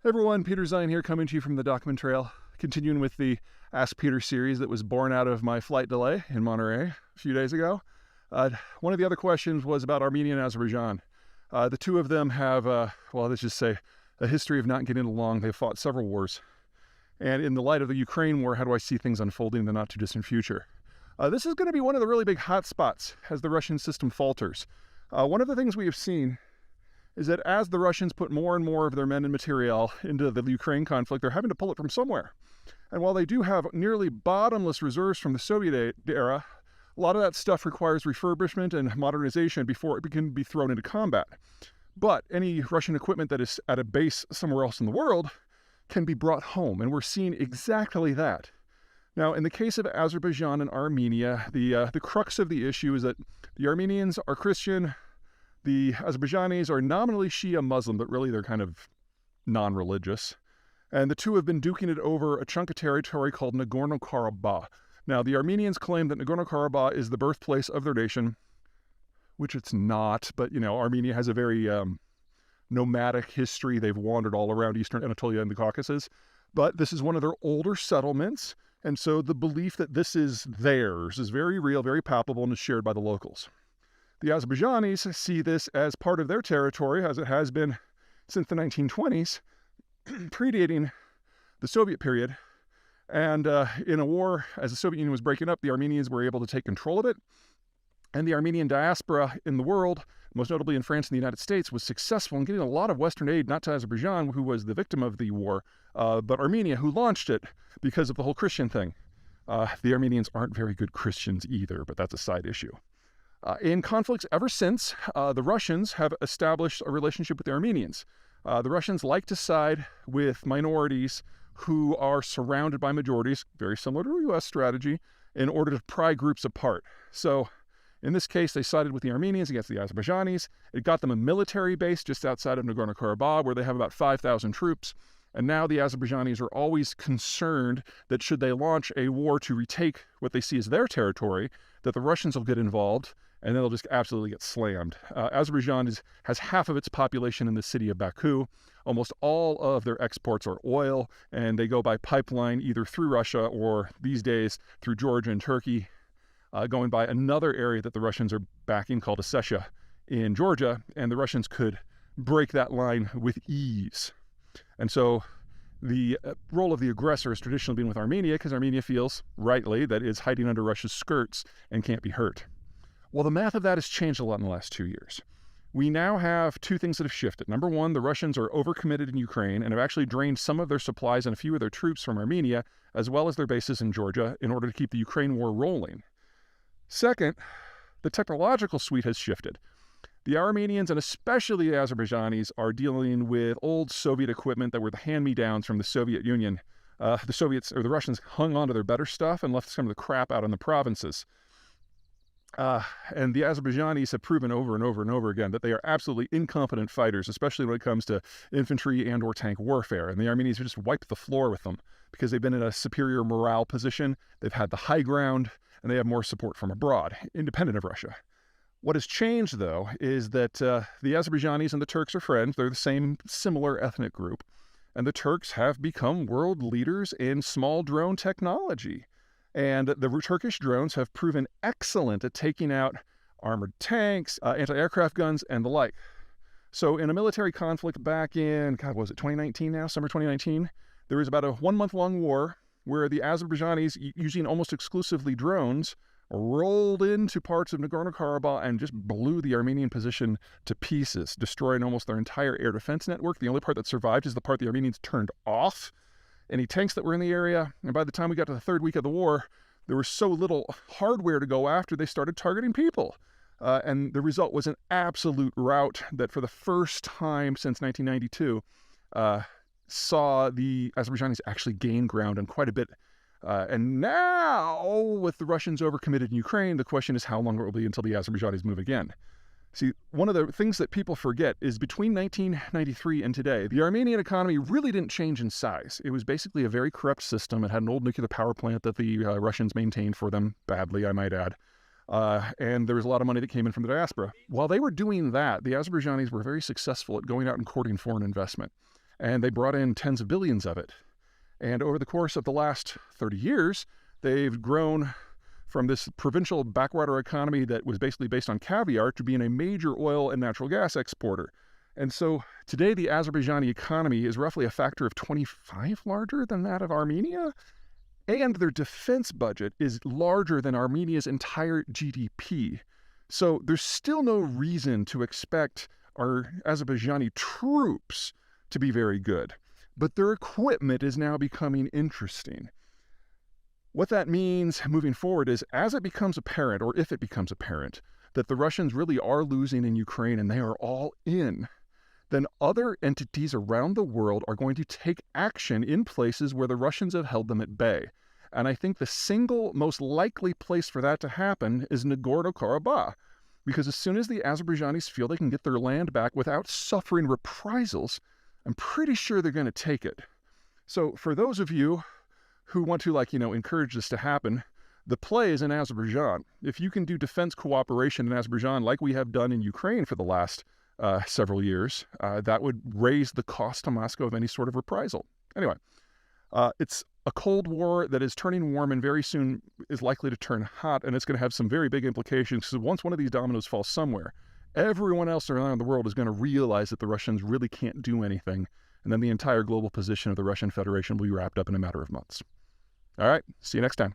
Hey everyone, Peter Zeihan here, coming to you from the Document Trail, continuing with the Ask Peter series that was born out of my flight delay in Monterey a few days ago. One of the other questions was about Armenia and Azerbaijan. The two of them have, let's just say, a history of not getting along. They've fought several wars. And in the light of the Ukraine war, how do I see things unfolding in the not too distant future? This is going to be one of the really big hot spots as the Russian system falters. One of the things we have seen is that as the Russians put more and more of their men and material into the Ukraine conflict, they're having to pull it from somewhere. And while they do have nearly bottomless reserves from the Soviet era, a lot of that stuff requires refurbishment and modernization before it can be thrown into combat. But any Russian equipment that is at a base somewhere else in the world can be brought home, and we're seeing exactly that. Now, in the case of Azerbaijan and Armenia, the crux of the issue is that the Armenians are Christian. The Azerbaijanis are nominally Shia Muslim, but really they're kind of non-religious. And the two have been duking it over a chunk of territory called Nagorno-Karabakh. Now, the Armenians claim that Nagorno-Karabakh is the birthplace of their nation, which it's not. But, Armenia has a very nomadic history. They've wandered all around eastern Anatolia and the Caucasus. But this is one of their older settlements. And so the belief that this is theirs is very real, very palpable, and is shared by the locals. The Azerbaijanis see this as part of their territory, as it has been since the 1920s, predating the Soviet period. And in a war, as the Soviet Union was breaking up, the Armenians were able to take control of it. And the Armenian diaspora in the world, most notably in France and the United States, was successful in getting a lot of Western aid, not to Azerbaijan, who was the victim of the war, but Armenia, who launched it because of the whole Christian thing. The Armenians aren't very good Christians either, but that's a side issue. In conflicts ever since, the Russians have established a relationship with the Armenians. The Russians like to side with minorities who are surrounded by majorities, very similar to a U.S. strategy, in order to pry groups apart. So, in this case, they sided with the Armenians against the Azerbaijanis. It got them a military base just outside of Nagorno-Karabakh, where they have about 5,000 troops. And now the Azerbaijanis are always concerned that should they launch a war to retake what they see as their territory, that the Russians will get involved, and then they'll just absolutely get slammed. Azerbaijan has half of its population in the city of Baku. Almost all of their exports are oil, and they go by pipeline either through Russia or, these days, through Georgia and Turkey, going by another area that the Russians are backing called Ossetia in Georgia, and the Russians could break that line with ease. And so the role of the aggressor has traditionally been with Armenia, because Armenia feels, rightly, that it's hiding under Russia's skirts and can't be hurt. Well, the math of that has changed a lot in the last 2 years. We now have two things that have shifted. Number one, the Russians are overcommitted in Ukraine and have actually drained some of their supplies and a few of their troops from Armenia, as well as their bases in Georgia, in order to keep the Ukraine war rolling. Second, the technological suite has shifted. The Armenians, and especially the Azerbaijanis, are dealing with old Soviet equipment that were the hand-me-downs from the Soviet Union. The Russians hung on to their better stuff and left some of the crap out in the provinces. And the Azerbaijanis have proven over and over and over again that they are absolutely incompetent fighters, especially when it comes to infantry and or tank warfare. And the Armenians have just wiped the floor with them because they've been in a superior morale position. They've had the high ground, and they have more support from abroad, independent of Russia. What has changed, though, is that the Azerbaijanis and the Turks are friends. They're the same similar ethnic group. And the Turks have become world leaders in small drone technology. And the Turkish drones have proven excellent at taking out armored tanks, anti-aircraft guns, and the like. So in a military conflict back in, 2019 now, summer 2019, there was about a 1-month-long war where the Azerbaijanis, using almost exclusively drones, rolled into parts of Nagorno-Karabakh and just blew the Armenian position to pieces, destroying almost their entire air defense network. The only part that survived is the part the Armenians turned off. Any tanks that were in the area, and by the time we got to the third week of the war, there was so little hardware to go after, they started targeting people. And the result was an absolute rout that for the first time since 1992 saw the Azerbaijanis actually gain ground and quite a bit. And now, with the Russians overcommitted in Ukraine, the question is how long it will be until the Azerbaijanis move again. See, one of the things that people forget is between 1993 and today, the Armenian economy really didn't change in size. It was basically a very corrupt system. It had an old nuclear power plant that the Russians maintained for them, badly, I might add. And there was a lot of money that came in from the diaspora. While they were doing that, the Azerbaijanis were very successful at going out and courting foreign investment. and they brought in tens of billions of it. And over the course of the last 30 years, they've grown from this provincial backwater economy that was basically based on caviar to being a major oil and natural gas exporter. And so today the Azerbaijani economy is roughly a factor of 25 larger than that of Armenia, and their defense budget is larger than Armenia's entire GDP. So there's still no reason to expect our Azerbaijani troops to be very good. But their equipment is now becoming interesting. What that means moving forward is, as it becomes apparent, or if it becomes apparent, that the Russians really are losing in Ukraine and they are all in, then other entities around the world are going to take action in places where the Russians have held them at bay. And I think the single most likely place for that to happen is Nagorno-Karabakh, because as soon as the Azerbaijanis feel they can get their land back without suffering reprisals, I'm pretty sure they're going to take it. So for those of you who want to, encourage this to happen, the play is in Azerbaijan. If you can do defense cooperation in Azerbaijan like we have done in Ukraine for the last several years, that would raise the cost to Moscow of any sort of reprisal. Anyway, it's a Cold War that is turning warm and very soon is likely to turn hot, and it's going to have some very big implications, because once one of these dominoes falls somewhere, everyone else around the world is going to realize that the Russians really can't do anything, and then the entire global position of the Russian Federation will be wrapped up in a matter of months. All right, see you next time.